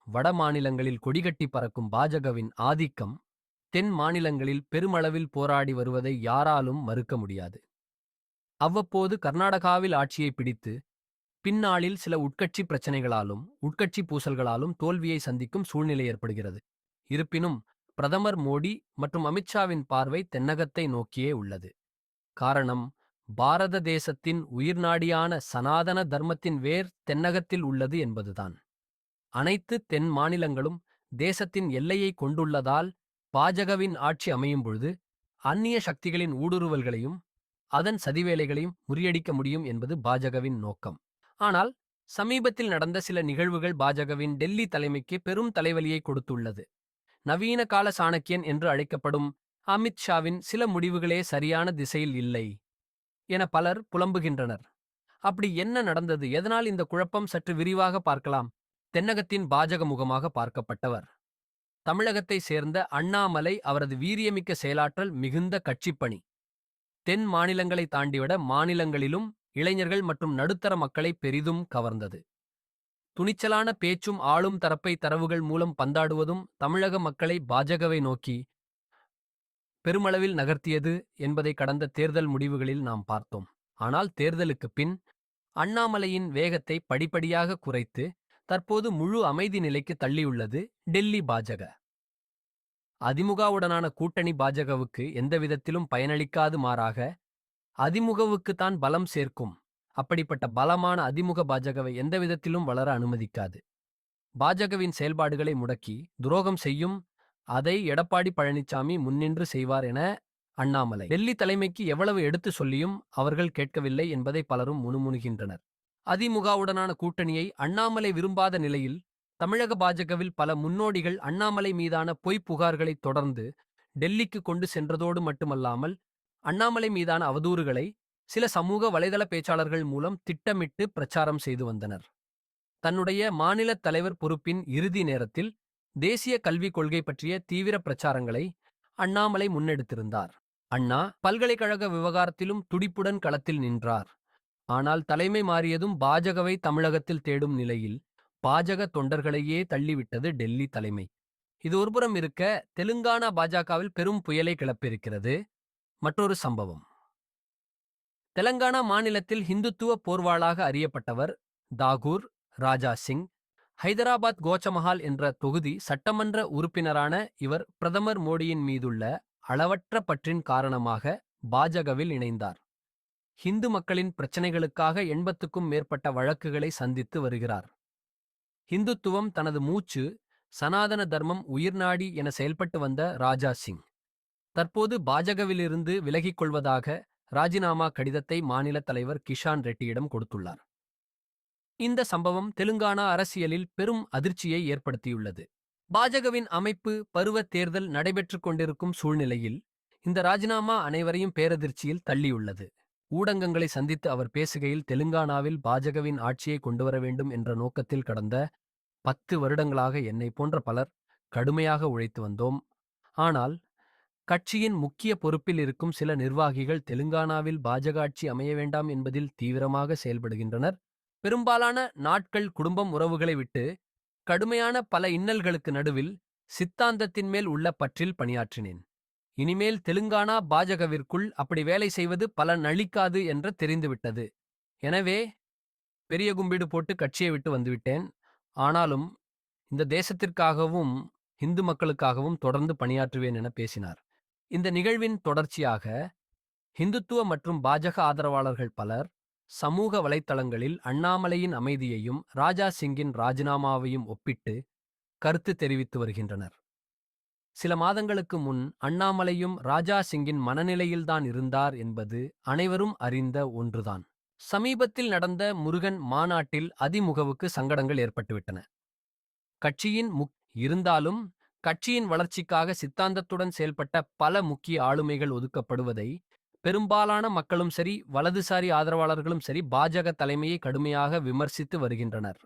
வட மாநிலங்களில் கொடிகட்டி பறக்கும் பாஜகவின் ஆதிக்கம் தென் மாநிலங்களில் பெருமளவில் போராடி வருவதை யாராலும் மறுக்க முடியாது. அவ்வப்போது கர்நாடகாவில் ஆட்சியை பிடித்து பின்னாளில் சில உட்கட்சி பிரச்சனைகளாலும் உட்கட்சி பூசல்களாலும் தோல்வியை சந்திக்கும் சூழ்நிலை ஏற்படுகிறது. இருப்பினும் பிரதமர் மோடி மற்றும் அமித்ஷாவின் பார்வை தென்னகத்தை நோக்கியே உள்ளது. காரணம், பாரத தேசத்தின் உயிர்நாடியான சனாதன தர்மத்தின் வேர் தென்னகத்தில் உள்ளது என்பதுதான். அனைத்து தென் மாநிலங்களும் தேசத்தின் எல்லையை கொண்டுள்ளதால் பாஜகவின் ஆட்சி அமையும் பொழுது அந்நிய சக்திகளின் ஊடுருவல்களையும் அதன் சதிவேலைகளையும் முறியடிக்க முடியும் என்பது பாஜகவின் நோக்கம். ஆனால் சமீபத்தில் நடந்த சில நிகழ்வுகள் பாஜகவின் டெல்லி தலைமைக்கு பெரும் தலைவலியை கொடுத்துள்ளது. நவீன கால சாணக்கியன் என்று அழைக்கப்படும் அமித்ஷாவின் சில முடிவுகளே சரியான திசையில் இல்லை என பலர் புலம்புகின்றனர். அப்படி என்ன நடந்தது, எதனால் இந்த குழப்பம்? சற்று விரிவாக பார்க்கலாம். தென்னகத்தின் பாஜக முகமாக பார்க்கப்பட்டவர் தமிழகத்தை சேர்ந்த அண்ணாமலை. அவரது வீரியமிக்க செயலாற்றல் மிகுந்த கட்சிப்பணி தென் மாநிலங்களை தாண்டிவிட மாநிலங்களிலும் இளைஞர்கள் மற்றும் நடுத்தர மக்களை பெரிதும் கவர்ந்தது. துணிச்சலான பேச்சும் ஆளும் தரப்பை தரவுகள் மூலம் பந்தாடுவதும் தமிழக மக்களை பாஜகவை நோக்கி பெருமளவில் நகர்த்தியது என்பதை கடந்த தேர்தல் முடிவுகளில் நாம் பார்த்தோம். ஆனால் தேர்தலுக்குப் பின் அண்ணாமலையின் வேகத்தை படிப்படியாக குறைத்து தற்போது முழு அமைதி நிலைக்கு தள்ளியுள்ளது டெல்லி பாஜக. அதிமுகவுடனான கூட்டணி பாஜகவுக்கு எந்தவிதத்திலும் பயனளிக்காது, மாறாக அதிமுகவுக்குத்தான் பலம் சேர்க்கும். அப்படிப்பட்ட பலமான அதிமுக பாஜகவை எந்தவிதத்திலும் வளர அனுமதிக்காது. பாஜகவின் செயல்பாடுகளை முடக்கி துரோகம் செய்யும். அதை எடப்பாடி பழனிசாமி முன்னின்று செய்வார் என அண்ணாமலை டெல்லி தலைமைக்கு எவ்வளவு எடுத்து சொல்லியும் அவர்கள் கேட்கவில்லை என்பதை பலரும் முணுமுணுகின்றனர். அதிமுகவுடனான கூட்டணியை அண்ணாமலை விரும்பாத நிலையில் தமிழக பாஜகவில் பல முன்னோடிகள் அண்ணாமலை மீதான பொய்ப் புகார்களை தொடர்ந்து டெல்லிக்கு கொண்டு சென்றதோடு மட்டுமல்லாமல் அண்ணாமலை மீதான அவதூறுகளை சில சமூக வலைதள பேச்சாளர்கள் மூலம் திட்டமிட்டு பிரச்சாரம் செய்து வந்தனர். தன்னுடைய மாநில தலைவர் பொறுப்பின் இறுதி நேரத்தில் தேசிய கல்விக் கொள்கை பற்றிய தீவிர பிரச்சாரங்களை அண்ணாமலை முன்னெடுத்திருந்தார். அண்ணா பல்கலைக்கழக விவகாரத்திலும் துடிப்புடன் களத்தில் நின்றார். ஆனால் தலைமை மாறியதும் பாஜகவை தமிழகத்தில் தேடும் நிலையில் பாஜக தொண்டர்களையே தள்ளிவிட்டது டெல்லி தலைமை. இது ஒருபுறம் இருக்க, தெலுங்கானா பாஜகவில் பெரும் புயலை கிளப்பியிருக்கிறது. மற்றொரு சம்பவம், தெலங்கானா மாநிலத்தில் ஹிந்துத்துவ போர்வாளாக அறியப்பட்டவர் தாகூர் ராஜா சிங். ஹைதராபாத் கோச்சமஹால் என்ற தொகுதி சட்டமன்ற உறுப்பினரான இவர் பிரதமர் மோடியின் மீதுள்ள அளவற்ற பற்றின் காரணமாக பாஜகவில் இணைந்தார். ஹிந்து மக்களின் பிரச்சினைகளுக்காக 80க்கும் மேற்பட்ட வழக்குகளை சந்தித்து வருகிறார். ஹிந்துத்துவம் தனது மூச்சு, சனாதன தர்மம் உயிர்நாடி என செயல்பட்டு வந்த ராஜா சிங் தற்போது பாஜகவிலிருந்து விலகிக் கொள்வதாக ராஜினாமா கடிதத்தை மாநில தலைவர் கிஷான் ரெட்டியிடம் கொடுத்துள்ளார். இந்த சம்பவம் தெலுங்கானா அரசியலில் பெரும் அதிர்ச்சியை ஏற்படுத்தியுள்ளது. பாஜகவின் அமைப்பு பருவ தேர்தல் நடைபெற்றுக் கொண்டிருக்கும் சூழ்நிலையில் இந்த ராஜினாமா அனைவரையும் பேரதிர்ச்சியில் தள்ளியுள்ளது. ஊடகங்களை சந்தித்து அவர் பேசுகையில், தெலுங்கானாவில் பாஜகவின் ஆட்சியை கொண்டுவர வேண்டும் என்ற நோக்கத்தில் கடந்த 10 வருடங்களாக என்னை போன்ற பலர் கடுமையாக உழைத்து வந்தோம். ஆனால் கட்சியின் முக்கிய பொறுப்பில் இருக்கும் சில நிர்வாகிகள் தெலுங்கானாவில் பாஜக ஆட்சி அமைய வேண்டாம் என்பதில் தீவிரமாக செயல்படுகின்றனர். பெரும்பாலான நாட்கள் குடும்பம் உறவுகளை விட்டு கடுமையான பல இன்னல்களுக்கு நடுவில் சித்தாந்தத்தின் மேல் உள்ள பற்றில் பணியாற்றினேன். இனிமேல் தெலுங்கானா பாஜகவிற்குள் அப்படி வேலை செய்வது பலன் அளிக்காது என்று தெரிந்துவிட்டது. எனவே பெரிய கும்பிடு போட்டு கட்சியை விட்டு வந்துவிட்டேன். ஆனாலும் இந்த தேசத்திற்காகவும் இந்து மக்களுக்காகவும் தொடர்ந்து பணியாற்றுவேன் என பேசினார். இந்த நிகழ்வின் தொடர்ச்சியாக ஹிந்துத்துவ மற்றும் பாஜக ஆதரவாளர்கள் பலர் சமூக வலைத்தளங்களில் அண்ணாமலையின் அமைதியையும் ராஜா சிங்கின் ராஜினாமாவையும் ஒப்பிட்டு கருத்து தெரிவித்து வருகின்றனர். சில மாதங்களுக்கு முன் அண்ணாமலையும் ராஜா சிங்கின் மனநிலையில்தான் இருந்தார் என்பது அனைவரும் அறிந்த ஒன்றுதான். சமீபத்தில் நடந்த முருகன் மாநாட்டில் அதிமுகவுக்கு சங்கடங்கள் ஏற்பட்டுவிட்டன. கட்சியின் இருந்தாலும் கட்சியின் வளர்ச்சிக்காக சித்தாந்தத்துடன் செயல்பட்ட பல முக்கிய ஆளுமைகள் ஒதுக்கப்படுவதை பெரும்பாலான மக்களும் சரி, வலதுசாரி ஆதரவாளர்களும் சரி, பாஜக தலைமையை கடுமையாக விமர்சித்து வருகின்றனர்.